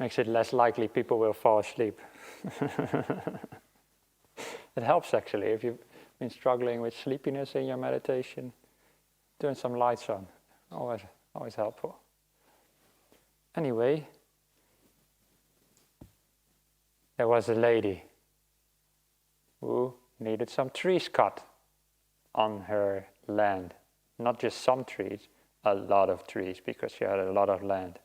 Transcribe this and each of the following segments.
Makes it less likely people will fall asleep. It helps actually if you've been struggling with sleepiness in your meditation. Turn some lights on, always helpful. Anyway, there was a lady who needed some trees cut on her land. Not just some trees, a lot of trees, because she had a lot of land.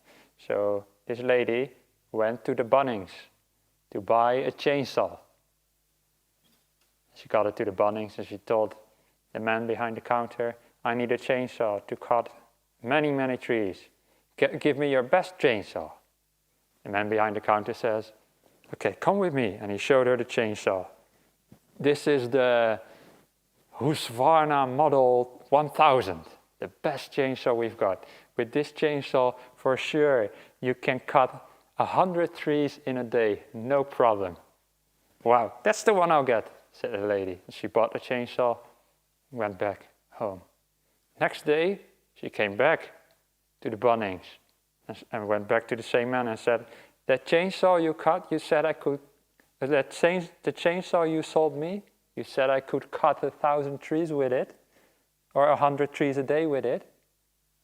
So this lady went to the Bunnings to buy a chainsaw. She got it to the Bunnings and she told the man behind the counter, I need a chainsaw to cut many, many trees. Give me your best chainsaw. The man behind the counter says, okay, come with me. And he showed her the chainsaw. This is the Husqvarna Model 1000, the best chainsaw we've got. With this chainsaw, for sure, you can cut 100 trees in a day, no problem. Wow, that's the one I'll get, said the lady. She bought the chainsaw, went back home. Next day, she came back to the Bunnings and went back to the same man and said, that chainsaw you cut, you said I could, the chainsaw you sold me, you said I could cut 1,000 trees with it, or 100 trees a day with it.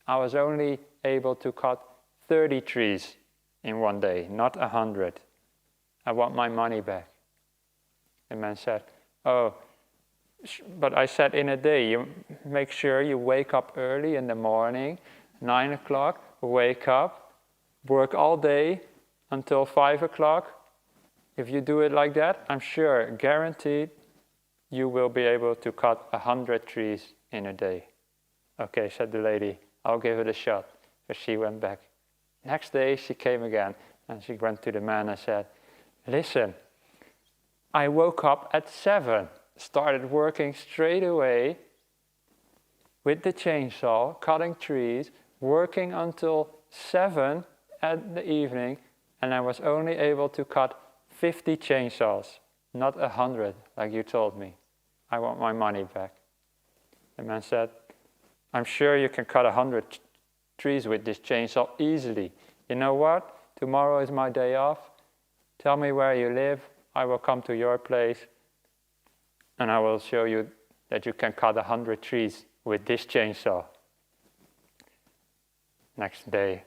I was only able to cut 30 trees in one day, not 100. I want my money back. The man said, oh, but I said in a day, you make sure you wake up early in the morning, 9 o'clock, wake up, work all day until 5 o'clock. If you do it like that, I'm sure, guaranteed, you will be able to cut 100 trees in a day. Okay, said the lady, I'll give it a shot. So she went back. Next day she came again and she went to the man and said, listen, I woke up at 7, started working straight away with the chainsaw, cutting trees, working until 7 at the evening, and I was only able to cut 50 chainsaws, not 100 like you told me. I want my money back. The man said, I'm sure you can cut 100 trees with this chainsaw easily. You know what? Tomorrow is my day off. Tell me where you live. I will come to your place and I will show you that you can cut 100 trees with this chainsaw. Next day,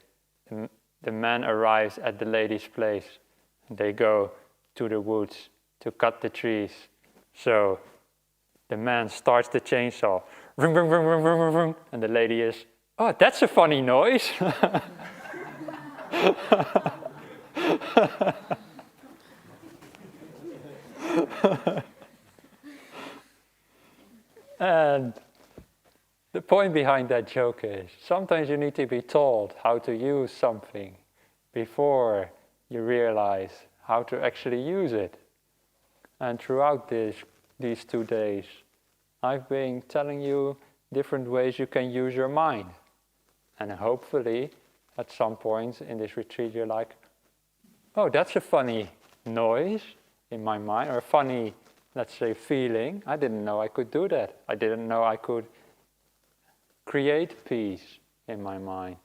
the man arrives at the lady's place. They go to the woods to cut the trees. So the man starts the chainsaw, vroom, vroom, vroom, vroom, vroom, vroom, and the lady is, oh, that's a funny noise. And the point behind that joke is, sometimes you need to be told how to use something before you realize how to actually use it. And throughout these 2 days, I've been telling you different ways you can use your mind. And hopefully, at some point in this retreat, you're like, oh, that's a funny noise in my mind, or a funny, let's say, feeling. I didn't know I could do that. I didn't know I could create peace in my mind,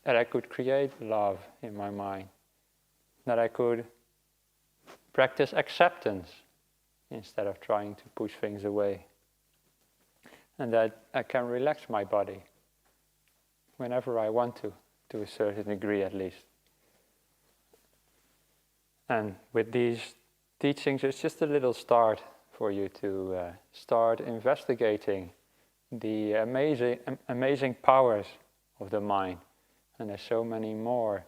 that I could create love in my mind, that I could practice acceptance instead of trying to push things away, and that I can relax my body whenever I want to a certain degree at least. And with these teachings, it's just a little start for you to start investigating the amazing powers of the mind. And there's so many more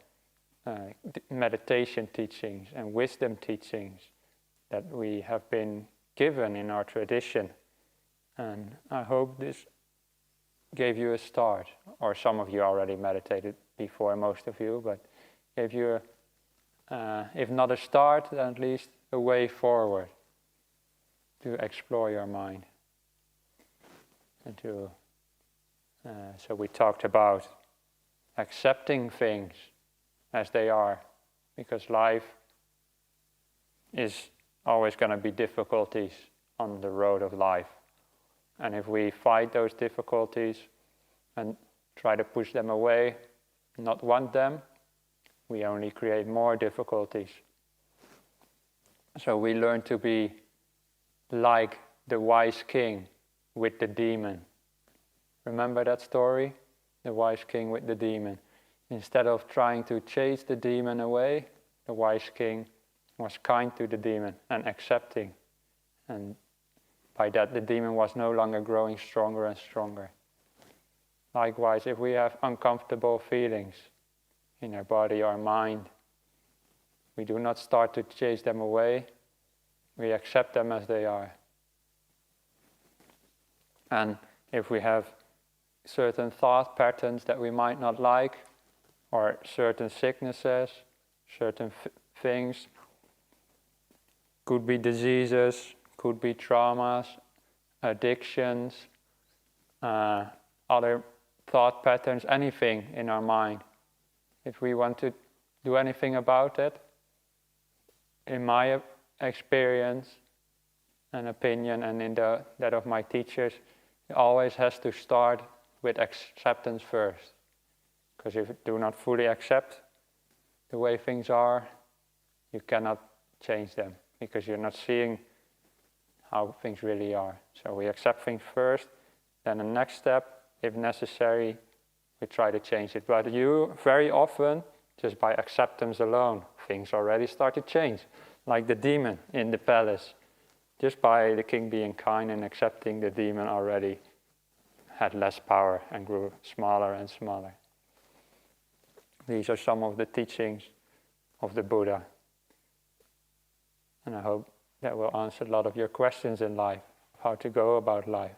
meditation teachings and wisdom teachings that we have been given in our tradition. And I hope this gave you a start, or some of you already meditated before, most of you, but gave you, if not a start, then at least a way forward to explore your mind. And so we talked about accepting things as they are, because life is always going to be difficulties on the road of life. And if we fight those difficulties and try to push them away, not want them, we only create more difficulties. So we learn to be like the wise king with the demon. Remember that story? The wise king with the demon. Instead of trying to chase the demon away, the wise king was kind to the demon and accepting. And by that the demon was no longer growing stronger and stronger. Likewise, if we have uncomfortable feelings in our body or mind, we do not start to chase them away, we accept them as they are. And if we have certain thought patterns that we might not like, or certain sicknesses, certain things, could be diseases, could be traumas, addictions, other thought patterns, anything in our mind. If we want to do anything about it, in my experience and opinion and in that of my teachers, it always has to start with acceptance first. Because if you do not fully accept the way things are, you cannot change them, because you're not seeing how things really are. So we accept things first, then the next step, if necessary, we try to change it. But you, very often, just by acceptance alone, things already start to change. Like the demon in the palace. Just by the king being kind and accepting, the demon already had less power and grew smaller and smaller. These are some of the teachings of the Buddha. And I hope that will answer a lot of your questions in life, how to go about life.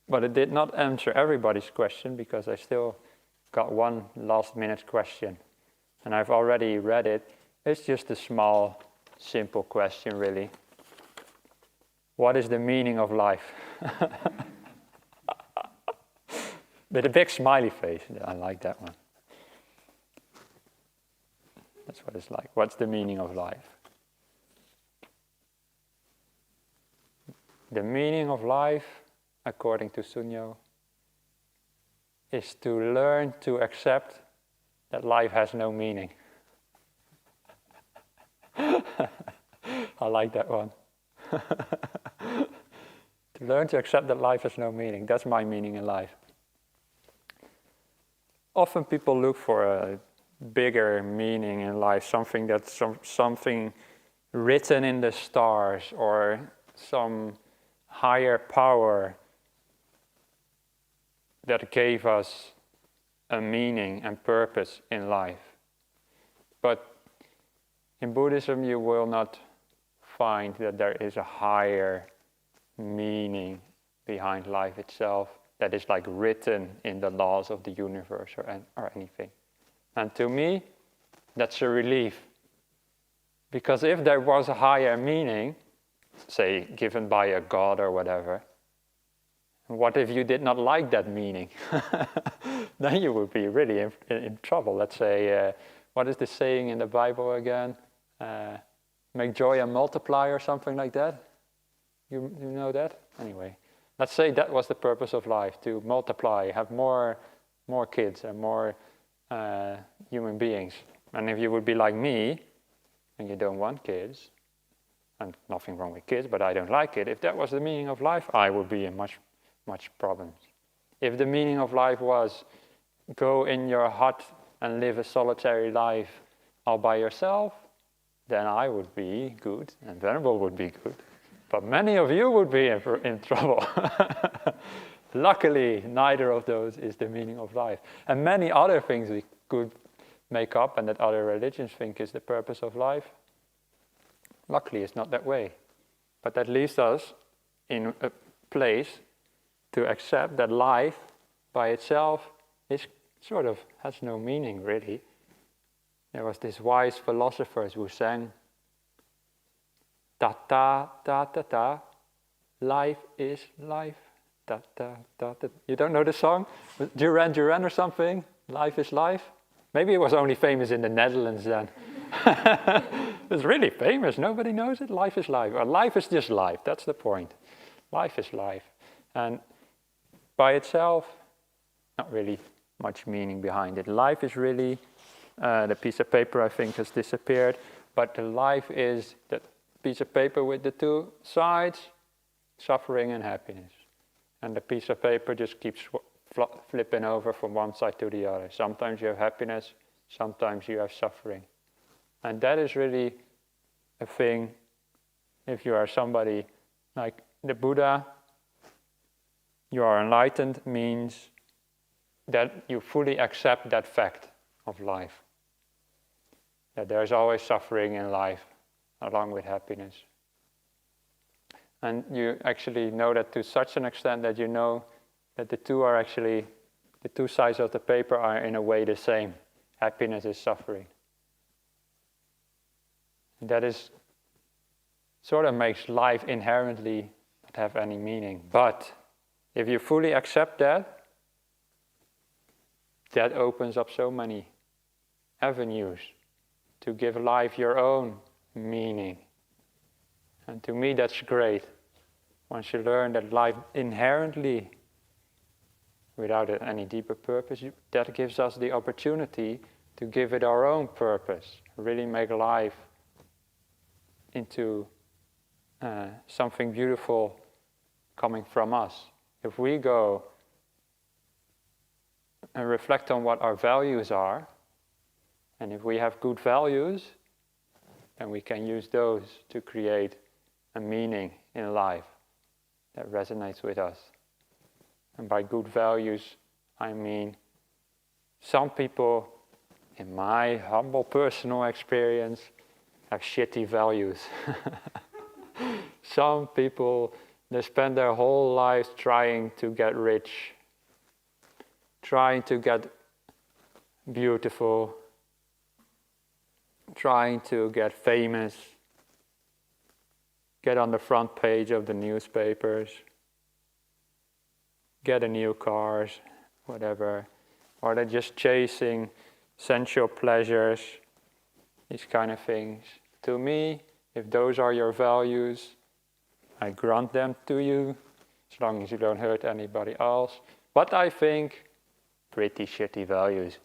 But it did not answer everybody's question, because I still got one last minute question. And I've already read it. It's just a small, simple question, really. What is the meaning of life? With a big smiley face. I like that one. That's what it's like. What's the meaning of life? The meaning of life, according to Sunyo, is to learn to accept that life has no meaning. I like that one. To learn to accept that life has no meaning. That's my meaning in life. Often people look for a bigger meaning in life, something that's something written in the stars, or some higher power that gave us a meaning and purpose in life. But in Buddhism you will not find that there is a higher meaning behind life itself that is like written in the laws of the universe or anything. And to me, that's a relief. Because if there was a higher meaning, say given by a god or whatever, what if you did not like that meaning? Then you would be really in trouble. Let's say, what is the saying in the Bible again? Make joy and multiply, or something like that. You know that? Anyway, let's say that was the purpose of life, to multiply, have more kids and more human beings. And if you would be like me, and you don't want kids, and nothing wrong with kids, but I don't like it, if that was the meaning of life, I would be in much problems. If the meaning of life was go in your hut and live a solitary life all by yourself, then I would be good and Venerable would be good. But many of you would be in trouble. Luckily, neither of those is the meaning of life. And many other things we could make up and that other religions think is the purpose of life. Luckily, it's not that way. But that leaves us in a place to accept that life by itself is sort of has no meaning, really. There was this wise philosopher who sang, ta ta ta ta ta, life is life. Ta ta ta ta. You don't know the song? Duran Duran or something? Life is life? Maybe it was only famous in the Netherlands then. It's really famous. Nobody knows it. Life is life. Or life is just life. That's the point. Life is life. And by itself, not really much meaning behind it. Life is really The piece of paper, I think, has disappeared. But the life is that piece of paper with the two sides, suffering and happiness. And the piece of paper just keeps flipping over from one side to the other. Sometimes you have happiness, sometimes you have suffering. And that is really a thing, if you are somebody like the Buddha, you are enlightened means that you fully accept that fact of life. That there's always suffering in life, along with happiness. And you actually know that to such an extent that you know that the two sides of the paper are in a way the same. Happiness is suffering. And that is sort of makes life inherently not have any meaning. But if you fully accept that, that opens up so many avenues to give life your own meaning. And to me that's great. Once you learn that life inherently, without any deeper purpose, that gives us the opportunity to give it our own purpose. Really make life into something beautiful coming from us. If we go and reflect on what our values are, and if we have good values, then we can use those to create a meaning in life that resonates with us. And by good values, I mean some people, in my humble personal experience, have shitty values. Some people, they spend their whole lives trying to get rich, trying to get beautiful, trying to get famous, get on the front page of the newspapers, get a new car, whatever. Or they're just chasing sensual pleasures, these kind of things. To me, if those are your values, I grant them to you, as long as you don't hurt anybody else. But I think pretty shitty values.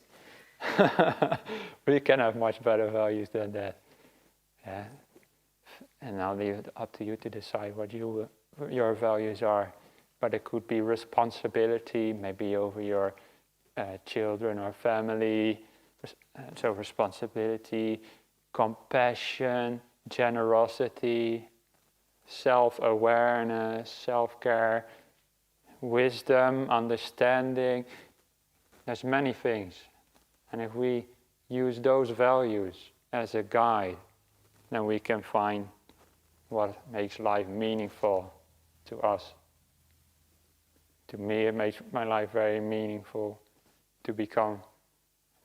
We can have much better values than that. Yeah. And I'll leave it up to you to decide what your values are. But it could be responsibility, maybe over your children or family. So responsibility, compassion, generosity, self-awareness, self-care, wisdom, understanding. There's many things. And if we use those values as a guide, then we can find what makes life meaningful to us. To me, it makes my life very meaningful to become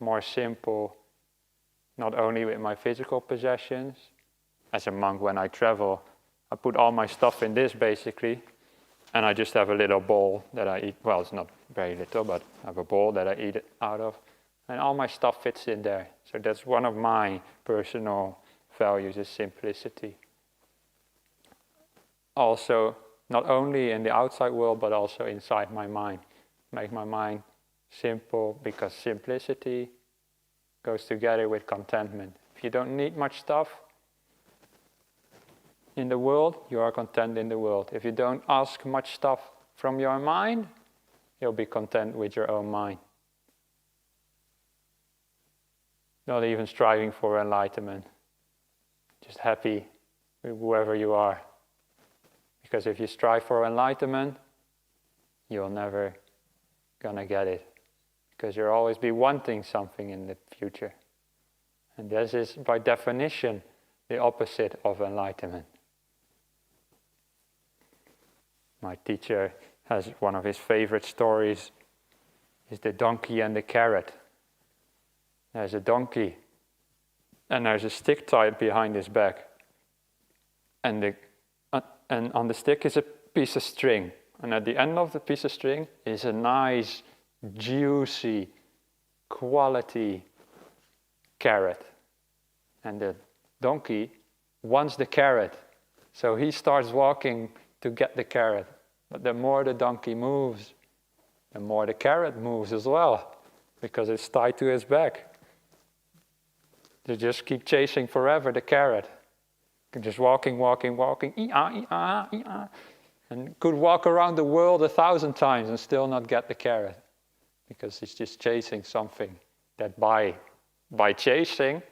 more simple, not only with my physical possessions. As a monk, when I travel, I put all my stuff in this basically, and I just have a little bowl that I eat. Well, it's not very little, but I have a bowl that I eat it out of, and all my stuff fits in there. So that's one of my personal values, is simplicity. Also, not only in the outside world, but also inside my mind. Make my mind simple, because simplicity goes together with contentment. If you don't need much stuff in the world, you are content in the world. If you don't ask much stuff from your mind, you'll be content with your own mind. Not even striving for enlightenment. Just happy with whoever you are. Because if you strive for enlightenment, you'll never gonna get it. Because you'll always be wanting something in the future. And this is, by definition, the opposite of enlightenment. My teacher has one of his favorite stories, is the donkey and the carrot. There's a donkey, and there's a stick tied behind his back. And on the stick is a piece of string. And at the end of the piece of string is a nice, juicy, quality carrot. And the donkey wants the carrot. So he starts walking to get the carrot. But the more the donkey moves, the more the carrot moves as well, because it's tied to his back. They just keep chasing forever the carrot. Just walking, and could walk around the world 1,000 times and still not get the carrot. Because he's just chasing something that by chasing,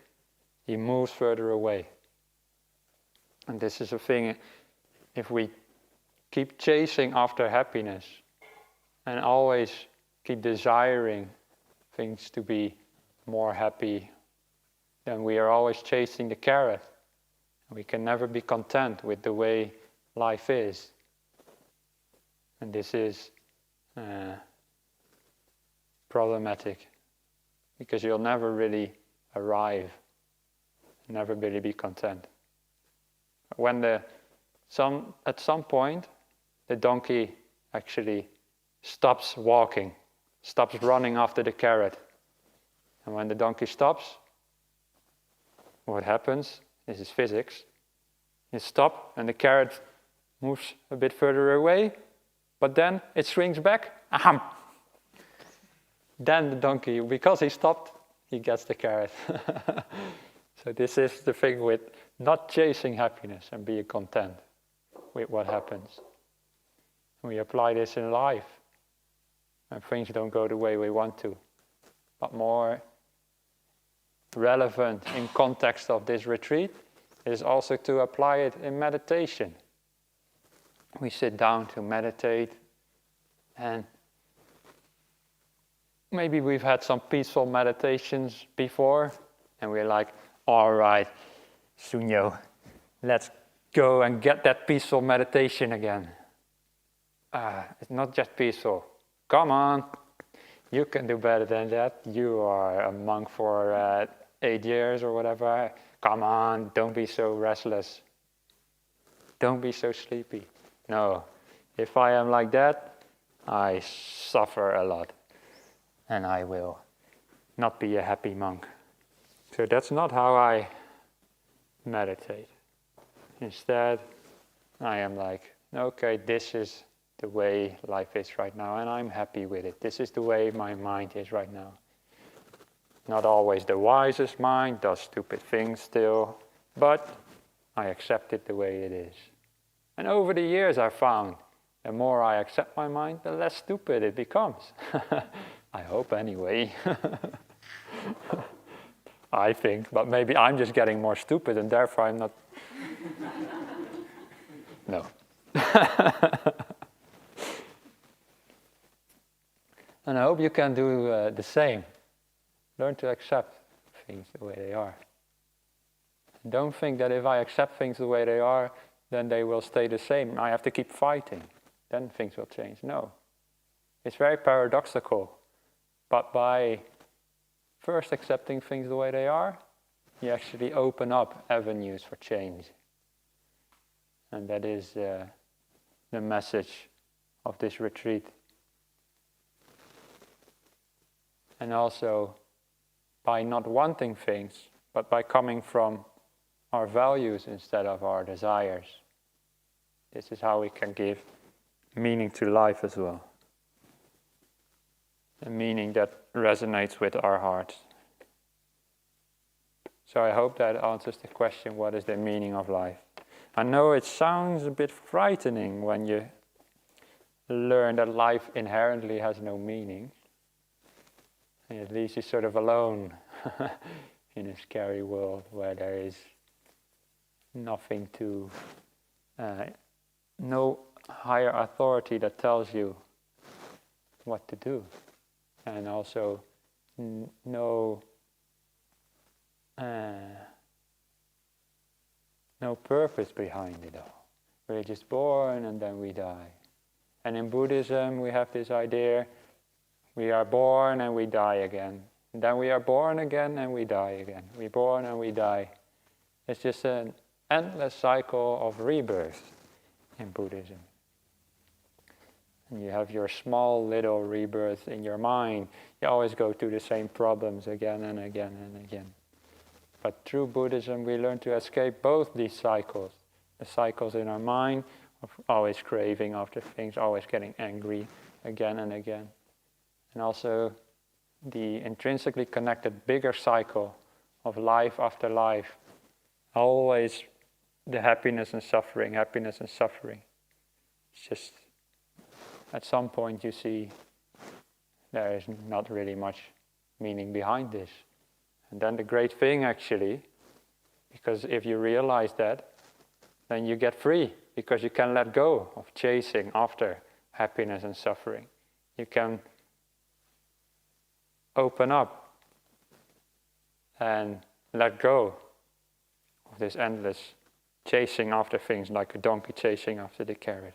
he moves further away. And this is a thing, if we keep chasing after happiness and always keep desiring things to be more happy, then we are always chasing the carrot. We can never be content with the way life is. And this is problematic, because you'll never really arrive, never really be content. When at some point, the donkey actually stops walking, stops running after the carrot. And when the donkey stops, what happens? This is physics. You stop and the carrot moves a bit further away, but then it swings back. Ahem. Then the donkey, because he stopped, he gets the carrot. So this is the thing with not chasing happiness and being content with what happens. We apply this in life, and things don't go the way we want to. But more relevant in context of this retreat is also to apply it in meditation. We sit down to meditate, and maybe we've had some peaceful meditations before, and we're like, all right, Sunyo, let's go and get that peaceful meditation again. It's not just peaceful. Come on, you can do better than that. You are a monk for 8 years or whatever. Come on, don't be so restless. Don't be so sleepy. No, if I am like that, I suffer a lot. And I will not be a happy monk. So that's not how I meditate. Instead, I am like, okay, this is the way life is right now, and I'm happy with it. This is the way my mind is right now. Not always the wisest mind, does stupid things still, but I accept it the way it is. And over the years I found, the more I accept my mind, the less stupid it becomes. I hope anyway. I think, but maybe I'm just getting more stupid and therefore I'm not... No. And I hope you can do the same. Learn to accept things the way they are. Don't think that if I accept things the way they are, then they will stay the same. I have to keep fighting. Then things will change. No. It's very paradoxical. But by first accepting things the way they are, you actually open up avenues for change. And that is the message of this retreat. And also, by not wanting things, but by coming from our values instead of our desires. This is how we can give meaning to life as well. A meaning that resonates with our hearts. So I hope that answers the question, what is the meaning of life? I know it sounds a bit frightening when you learn that life inherently has no meaning. And at least you're sort of alone in a scary world where there is nothing to, no higher authority that tells you what to do. And also no purpose behind it all. We're just born and then we die. And in Buddhism we have this idea, we are born and we die again. And then we are born again and we die again. We're born and we die. It's just an endless cycle of rebirth in Buddhism. And you have your small little rebirth in your mind. You always go through the same problems again and again and again. But through Buddhism we learn to escape both these cycles. The cycles in our mind of always craving after things, always getting angry again and again. And also the intrinsically connected bigger cycle of life after life. Always the happiness and suffering, happiness and suffering. It's just, at some point you see there is not really much meaning behind this. And then the great thing actually, because if you realize that, then you get free, because you can let go of chasing after happiness and suffering. You can open up and let go of this endless chasing after things, like a donkey chasing after the carrot.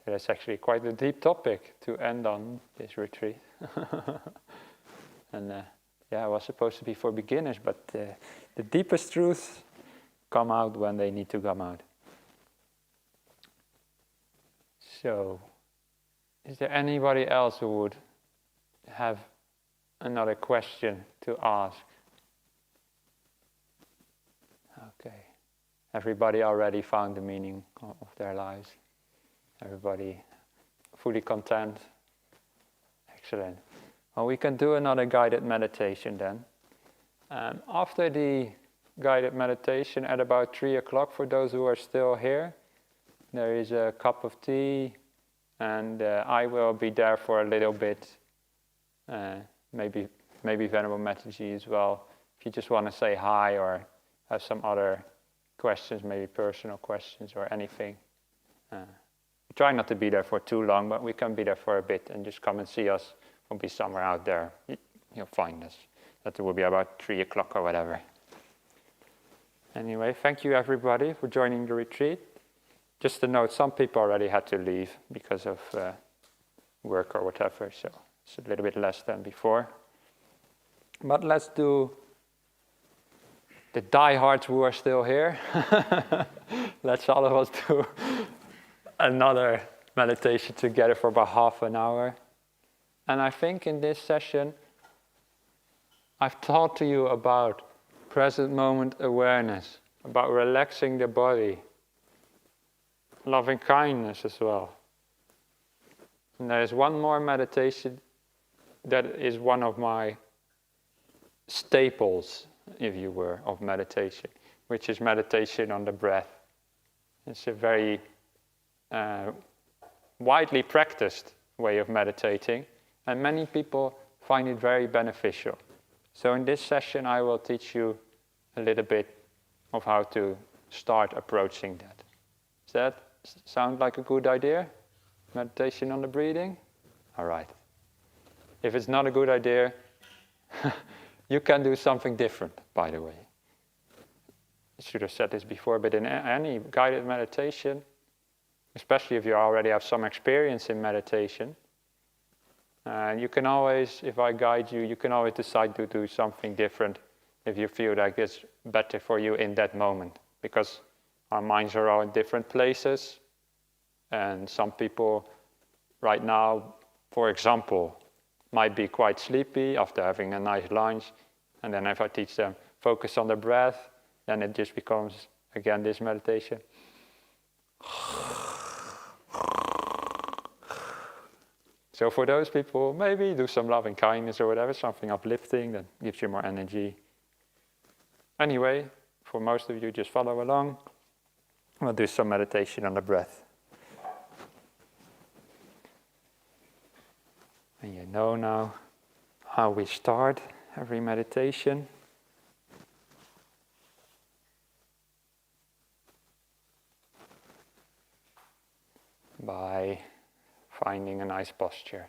So that's actually quite a deep topic to end on this retreat. And it was supposed to be for beginners, but the deepest truths come out when they need to come out. So, is there anybody else who would have another question to ask? Okay. Everybody already found the meaning of their lives. Everybody fully content. Excellent. Well, we can do another guided meditation then. After the guided meditation at about 3 o'clock, for those who are still here, there is a cup of tea, and I will be there for a little bit. Maybe Venerable Metta as well. If you just want to say hi or have some other questions, maybe personal questions or anything. Try not to be there for too long, but we can be there for a bit and just come and see us. We'll be somewhere out there. You'll find us. That will be about 3 o'clock or whatever. Anyway, thank you everybody for joining the retreat. Just a note, some people already had to leave because of work or whatever, so it's a little bit less than before. But let's do the diehards who are still here. Let's all of us do another meditation together for about half an hour. And I think in this session, I've taught to you about present moment awareness, about relaxing the body, loving kindness as well. And there is one more meditation that is one of my staples, if you were, of meditation, which is meditation on the breath. It's a very widely practiced way of meditating, and many people find it very beneficial. So in this session I will teach you a little bit of how to start approaching that. Does that sound like a good idea? Meditation on the breathing? All right. If it's not a good idea, you can do something different, by the way. I should have said this before, but in any guided meditation, especially if you already have some experience in meditation, you can always, if I guide you, you can always decide to do something different if you feel like it's better for you in that moment. Because our minds are all in different places, and some people right now, for example, might be quite sleepy after having a nice lunch, and then if I teach them focus on the breath, then it just becomes again this meditation. So for those people, maybe do some loving kindness or whatever, something uplifting that gives you more energy. Anyway, for most of you, just follow along. We'll do some meditation on the breath. And you know now how we start every meditation. By finding a nice posture.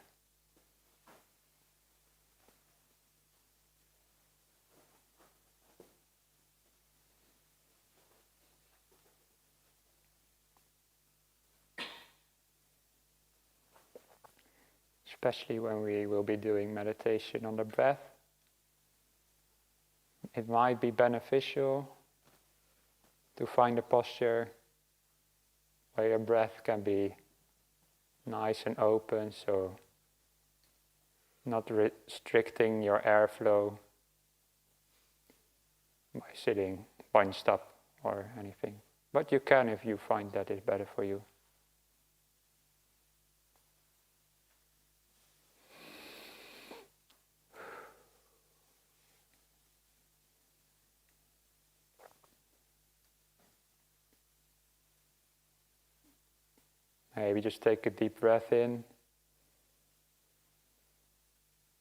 Especially when we will be doing meditation on the breath, it might be beneficial to find a posture where your breath can be nice and open, so not restricting your airflow by sitting bunched up or anything. But you can if you find that is better for you. Maybe just take a deep breath in.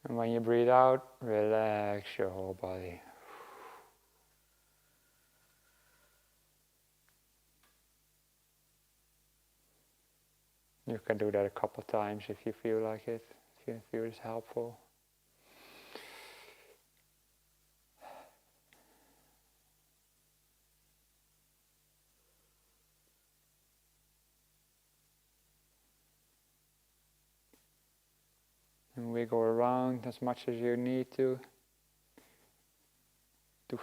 And when you breathe out, relax your whole body. You can do that a couple of times if you feel like it, if you feel it's helpful. And wiggle around as much as you need to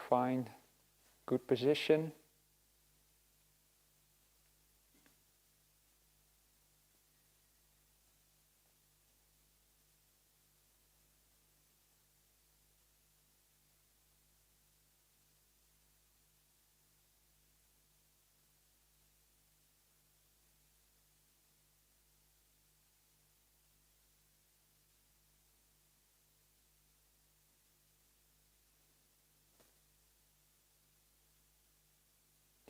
find good position.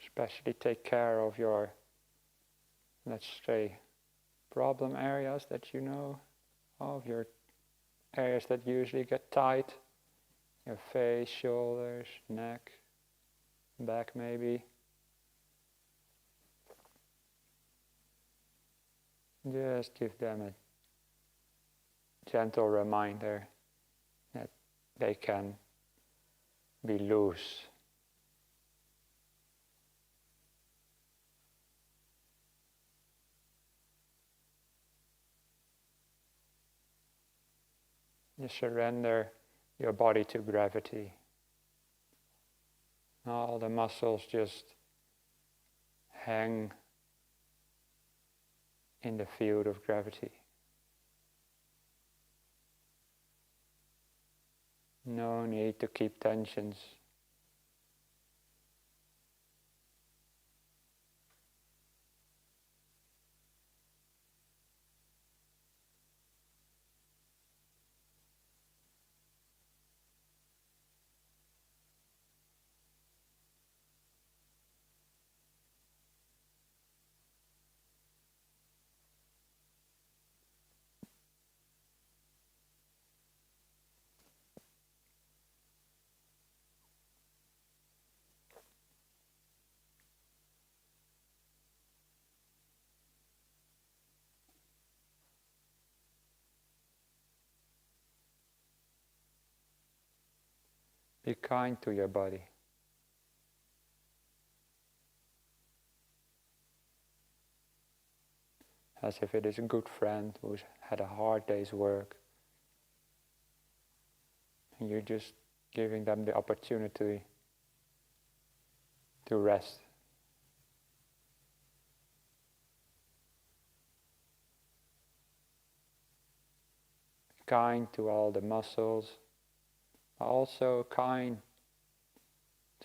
Especially take care of your, let's say, problem areas that you know of, your areas that usually get tight, your face, shoulders, neck, back maybe. Just give them a gentle reminder that they can be loose. You surrender your body to gravity. All the muscles just hang in the field of gravity. No need to keep tensions. Be kind to your body. As if it is a good friend who's had a hard day's work. And you're just giving them the opportunity to rest. Kind to all the muscles, also kind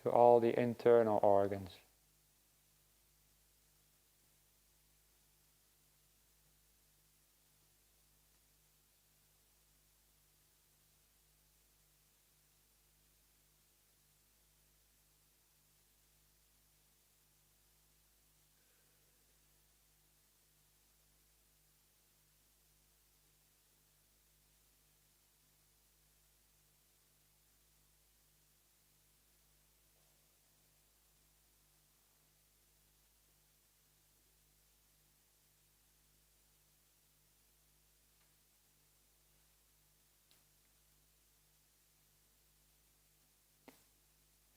to all the internal organs.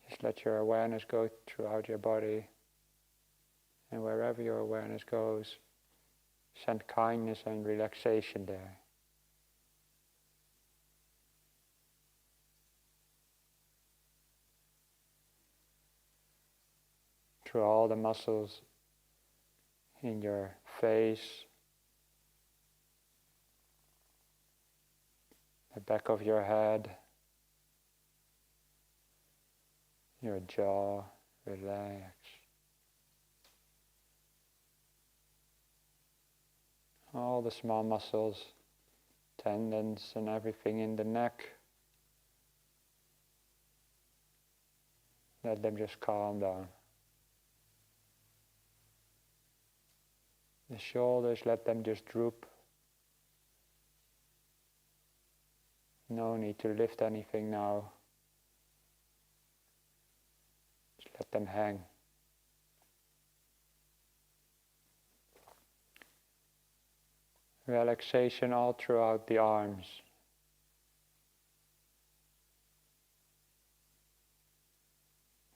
Just let your awareness go throughout your body, and wherever your awareness goes, send kindness and relaxation there. Through all the muscles in your face, the back of your head, your jaw, relax. All the small muscles, tendons and everything in the neck, let them just calm down. The shoulders, let them just droop. No need to lift anything now. Just let them hang. Relaxation all throughout the arms.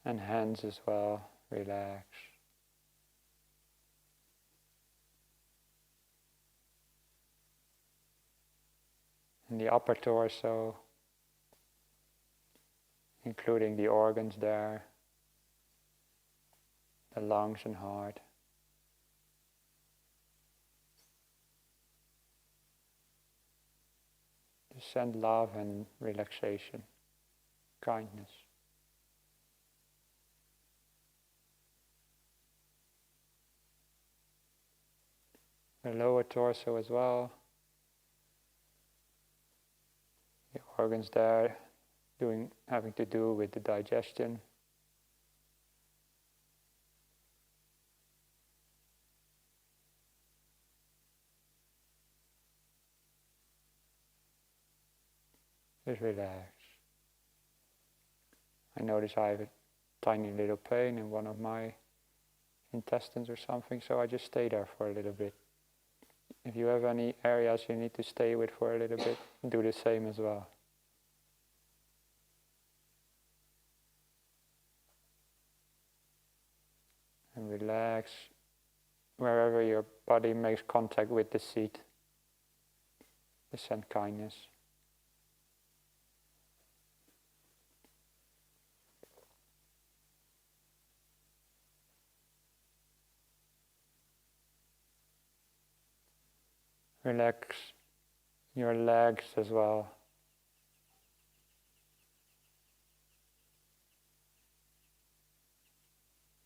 And hands as well, relax. And the upper torso, including the organs there, the lungs and heart. Just send love and relaxation, kindness. The lower torso as well. The organs there having to do with the digestion. Just relax. I notice I have a tiny little pain in one of my intestines or something, so I just stay there for a little bit. If you have any areas you need to stay with for a little bit, do the same as well. And relax wherever your body makes contact with the seat. Just send kindness. Relax your legs as well.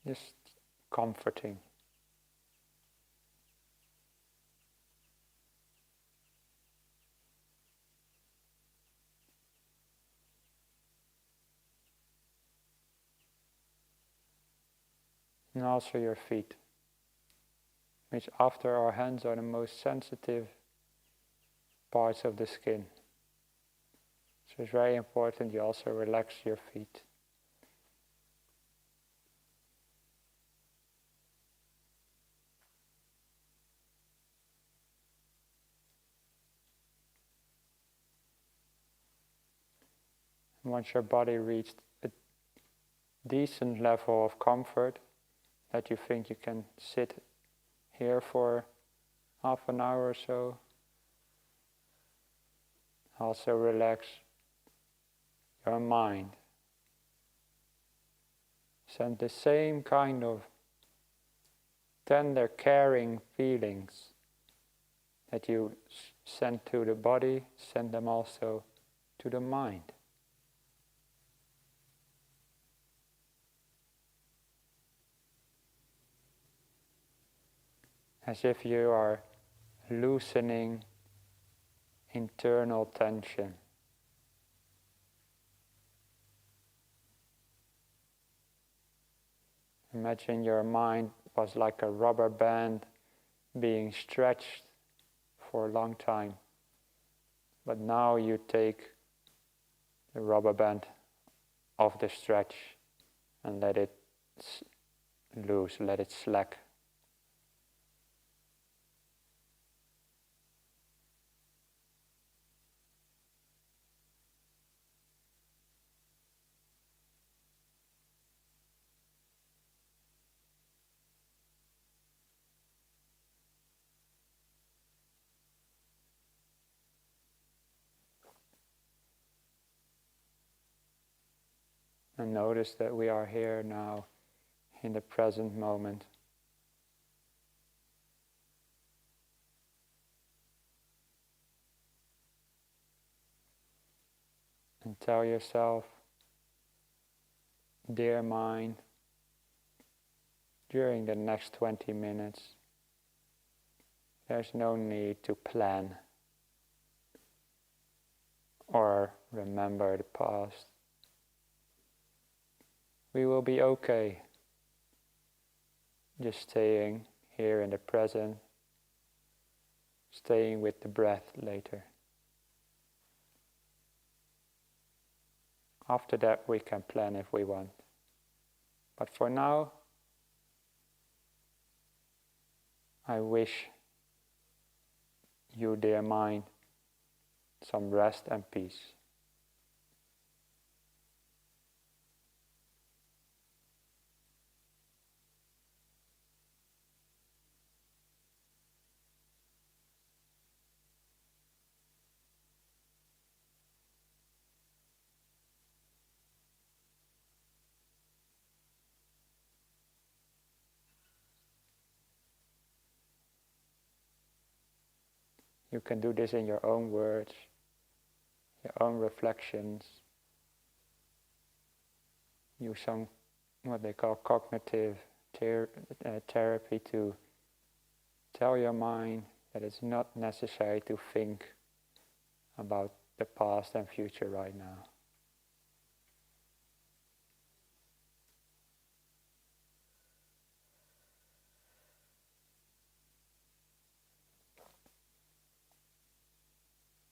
Just comforting. And also your feet, which after our hands are the most sensitive parts of the skin. So it's very important you also relax your feet. And once your body reached a decent level of comfort, that you think you can sit here for half an hour or so, also relax your mind. Send the same kind of tender, caring feelings that you send to the body, send them also to the mind. As if you are loosening internal tension. Imagine your mind was like a rubber band being stretched for a long time. But now you take the rubber band off the stretch and let it loose, let it slack. And notice that we are here now in the present moment. And tell yourself, dear mind, during the next 20 minutes, there's no need to plan or remember the past. We will be okay, just staying here in the present staying with the breath later. After that we can plan if we want. But for now, I wish you, dear mind, some rest and peace. You can do this in your own words, your own reflections. Use some, what they call cognitive therapy to tell your mind that it's not necessary to think about the past and future right now.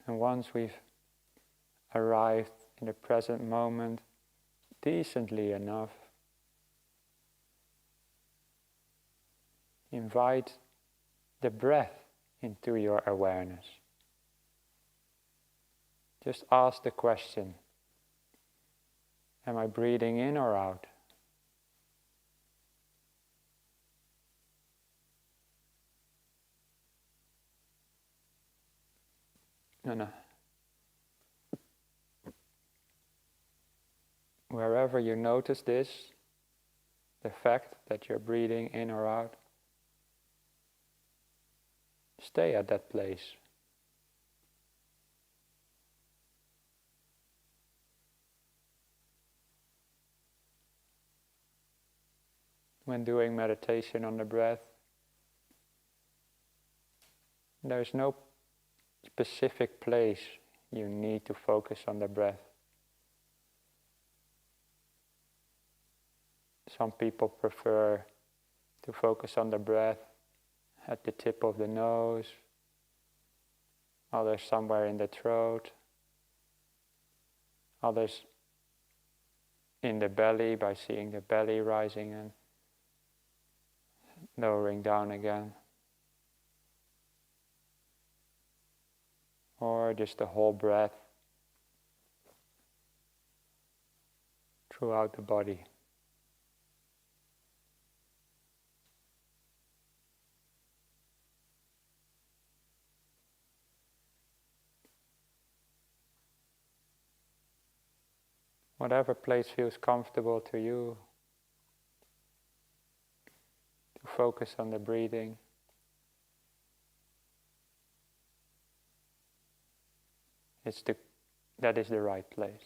And once we've arrived in the present moment decently enough, invite the breath into your awareness. Just ask the question, am I breathing in or out? No. Wherever you notice this, the fact that you're breathing in or out, stay at that place. When doing meditation on the breath, there's no specific place you need to focus on the breath. Some people prefer to focus on the breath at the tip of the nose, others somewhere in the throat, others in the belly by seeing the belly rising and lowering down again. Or just the whole breath throughout the body. Whatever place feels comfortable to you, to focus on the breathing. That is the right place.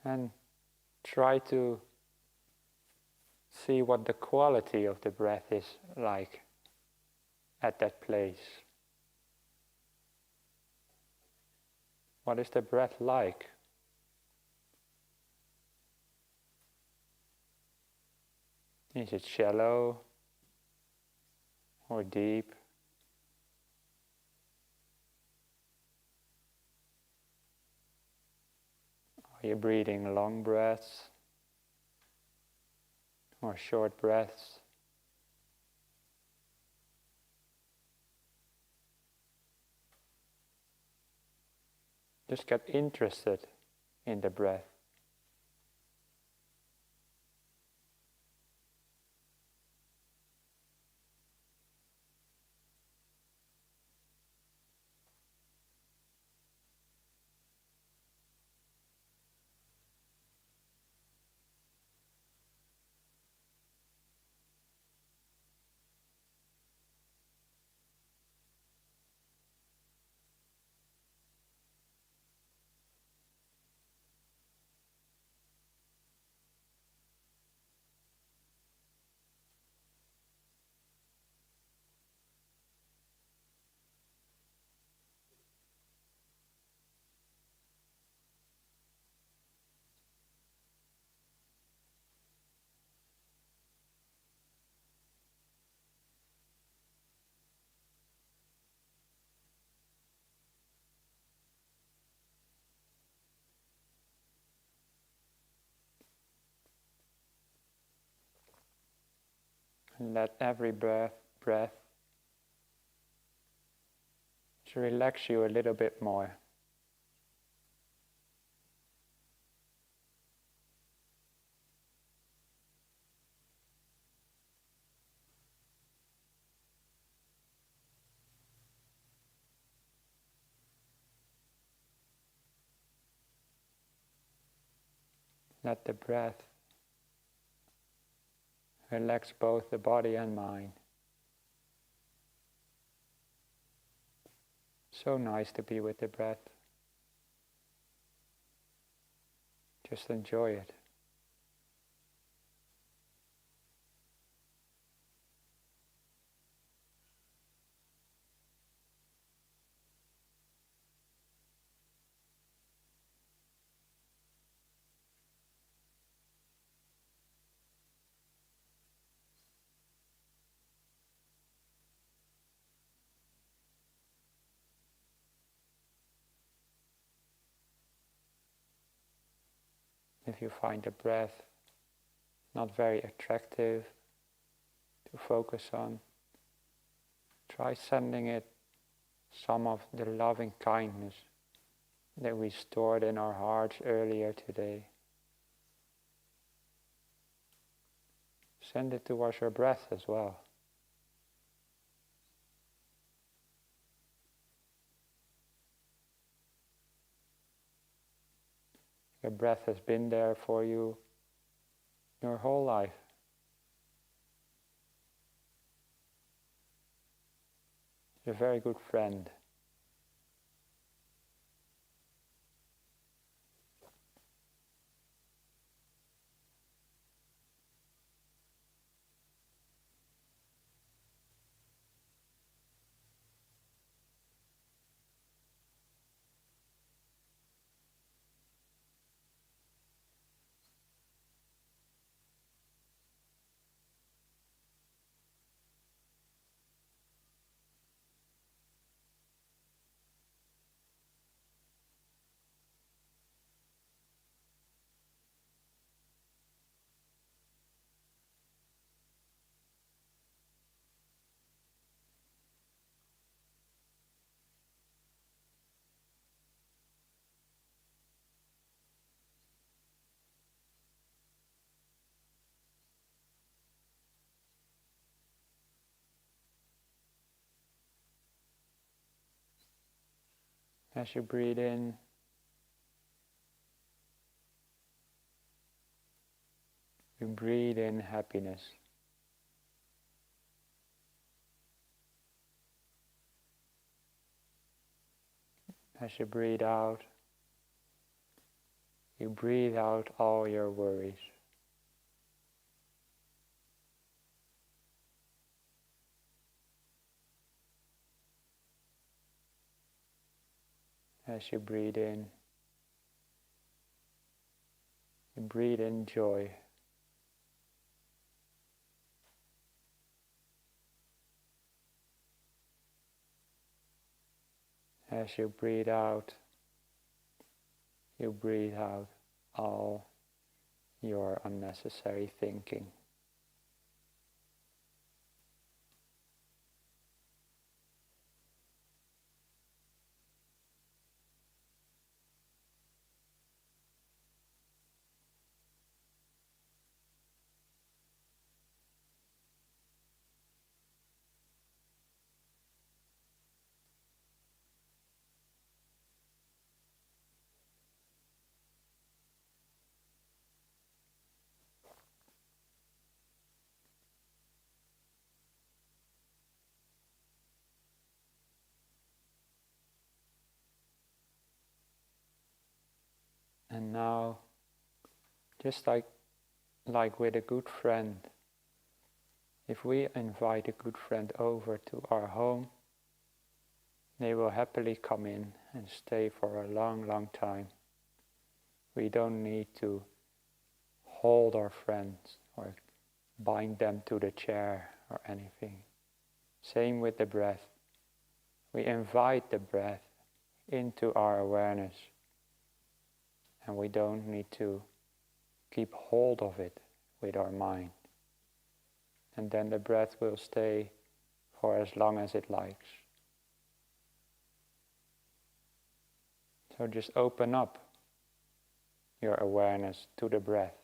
And try to see what the quality of the breath is like at that place. What is the breath like? Is it shallow or deep? Are you breathing long breaths or short breaths? Just get interested in the breath. And let every breath to relax you a little bit more. Let the breath relax both the body and mind. So nice to be with the breath. Just enjoy it. If you find the breath not very attractive to focus on, try sending it some of the loving kindness that we stored in our hearts earlier today. Send it towards your breath as well. Your breath has been there for you your whole life. It's a very good friend. As you breathe in, you breathe in happiness. As you breathe out, you breathe out all your worries. As you breathe in, you breathe in joy. As you breathe out all your unnecessary thinking. And now, just like with a good friend, if we invite a good friend over to our home, they will happily come in and stay for a long, long time. We don't need to hold our friends or bind them to the chair or anything. Same with the breath. We invite the breath into our awareness, and we don't need to keep hold of it with our mind. and then the breath will stay for as long as it likes. So just open up your awareness to the breath.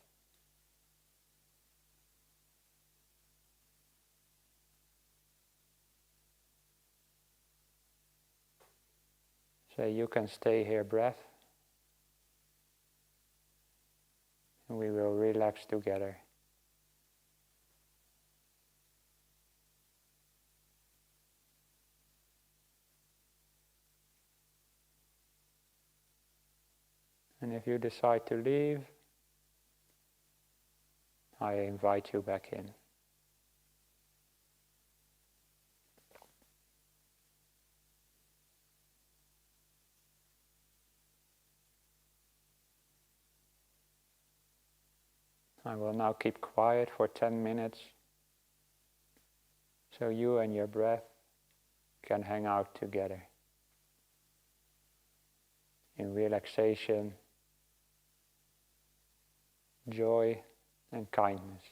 So you can stay here, breath, and we will relax together. And if you decide to leave, I invite you back in. I will now keep quiet for 10 minutes, so you and your breath can hang out together in relaxation, joy, and kindness.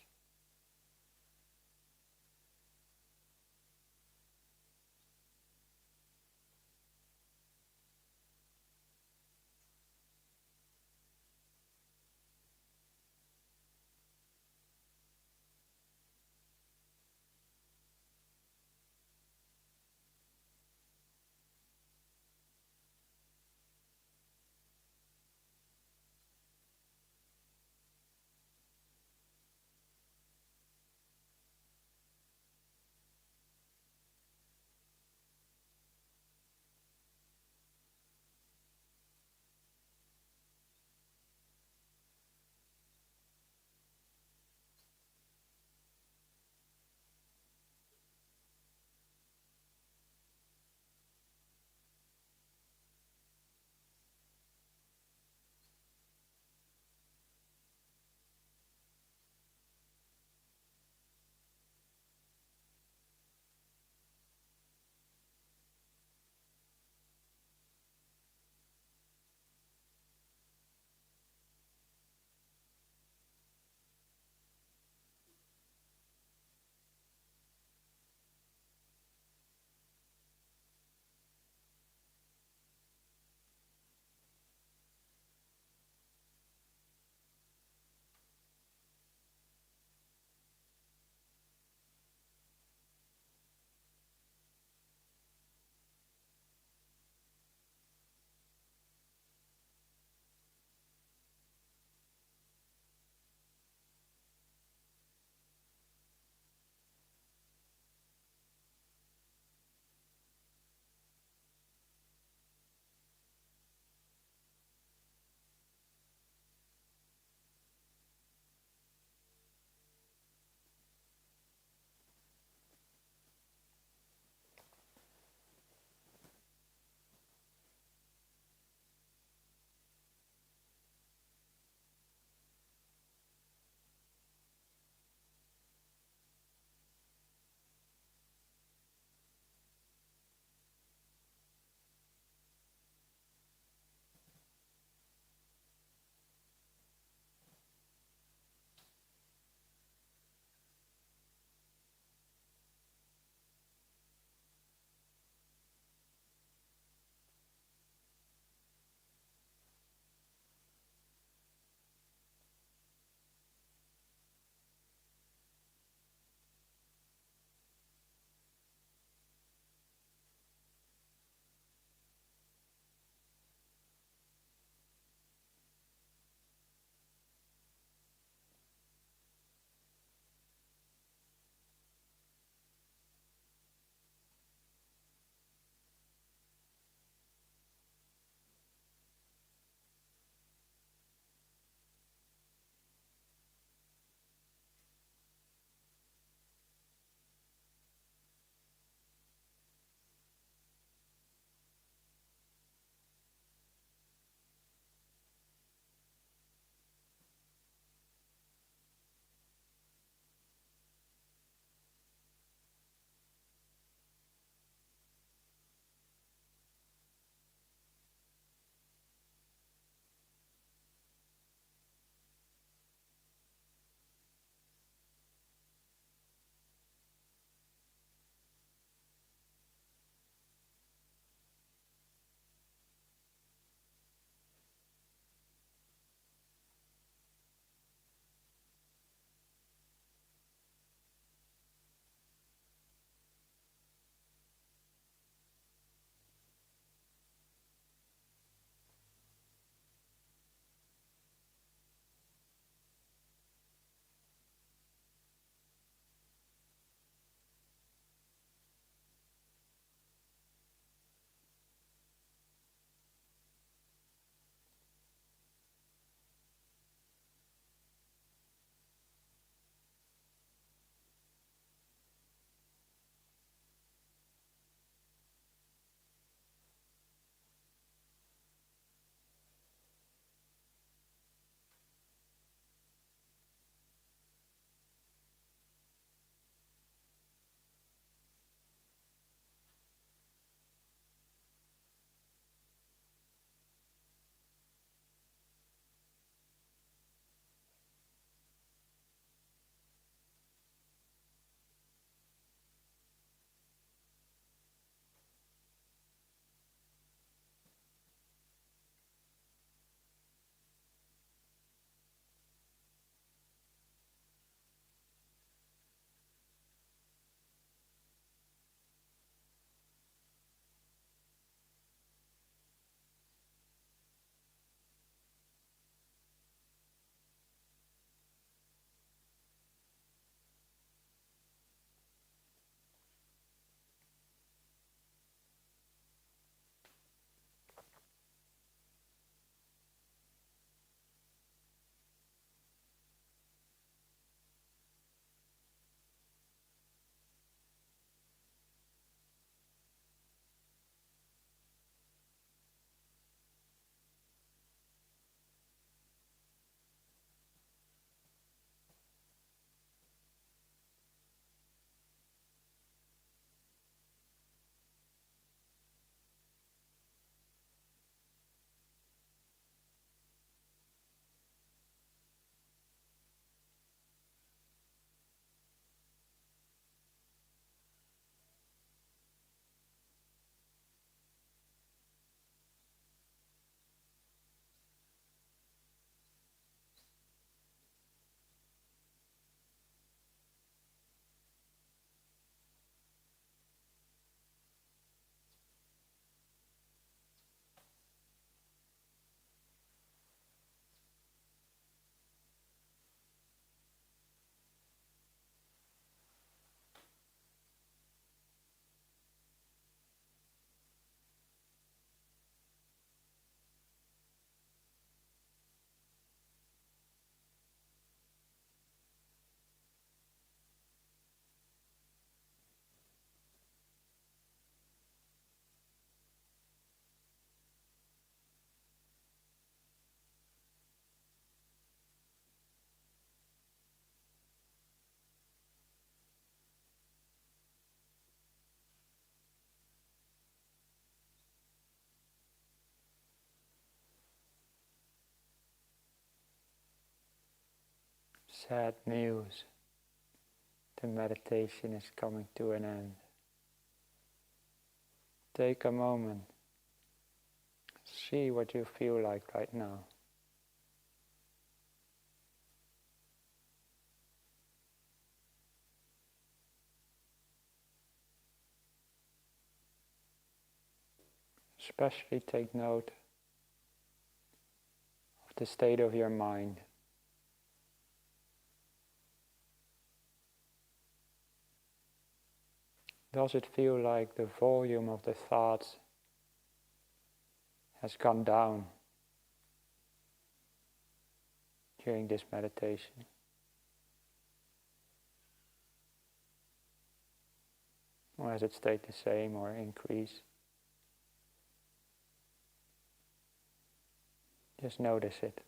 sad news. The meditation is coming to an end. Take a moment. See what you feel like right now. Especially take note of the state of your mind. Does it feel like the volume of the thoughts has gone down during this meditation? Or has it stayed the same or increased? Just notice it.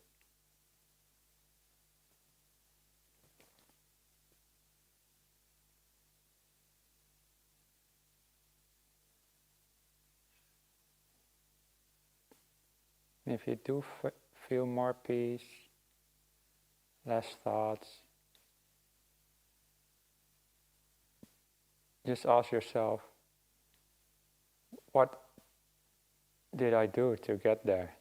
If you do feel more peace, less thoughts, just ask yourself, what did I do to get there?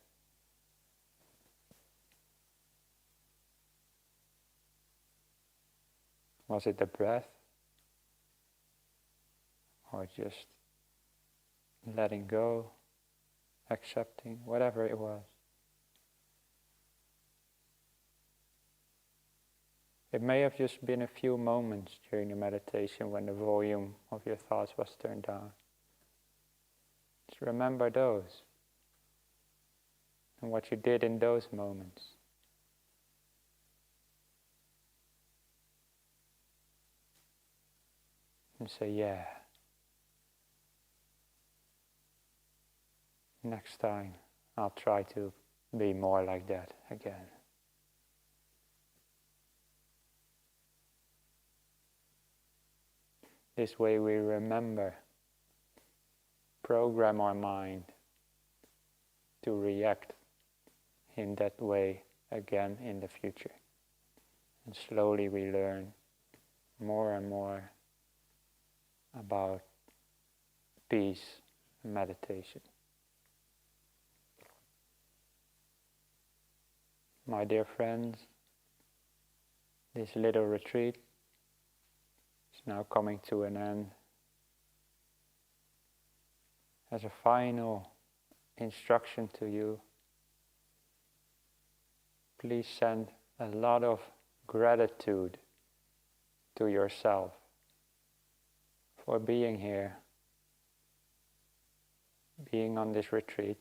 Was it the breath? Or just letting go, accepting, whatever it was? It may have just been a few moments during the meditation when the volume of your thoughts was turned down. Just remember those and what you did in those moments. And say, yeah, next time I'll try to be more like that again. This way we remember, program our mind to react in that way again in the future. And slowly we learn more and more about peace and meditation. My dear friends, this little retreat is now coming to an end. As a final instruction to you, please send a lot of gratitude to yourself for being here, being on this retreat,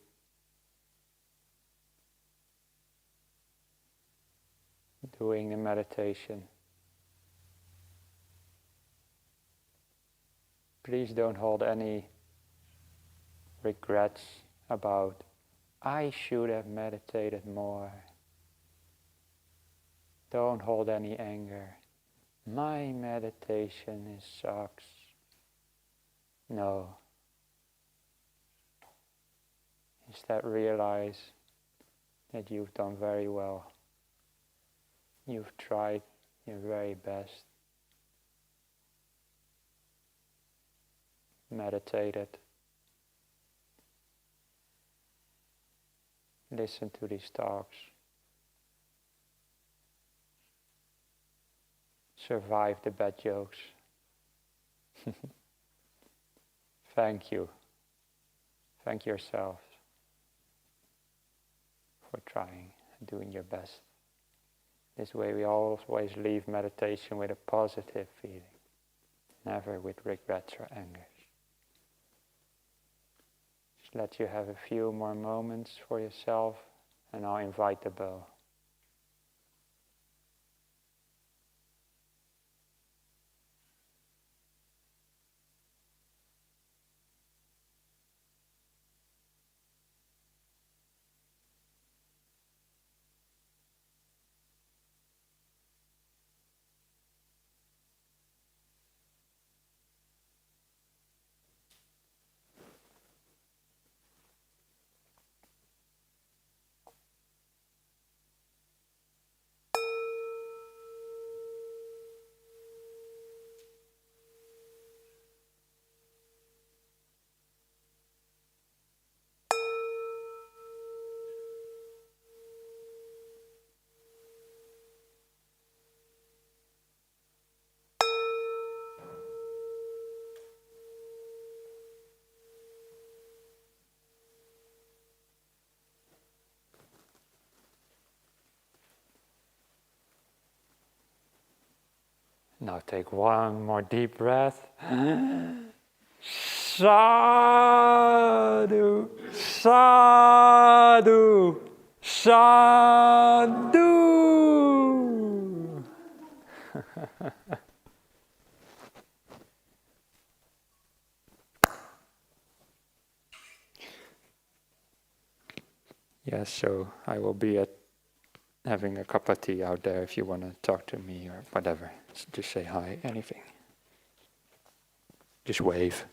doing the meditation. Please don't hold any regrets about, I should have meditated more. Don't hold any anger. My meditation sucks. No. Instead, realize that you've done very well. You've tried your very best. Meditated. Listen to these talks. Survive the bad jokes. Thank you. Thank yourself for trying and doing your best. This way we always leave meditation with a positive feeling, never with regrets or anger. Just let you have a few more moments for yourself, and I'll invite the bell. Now take one more deep breath. Sadhu, sadhu, sadhu. Yes, so I will be having a cup of tea out there if you want to talk to me or whatever. Just say hi, anything. Just wave.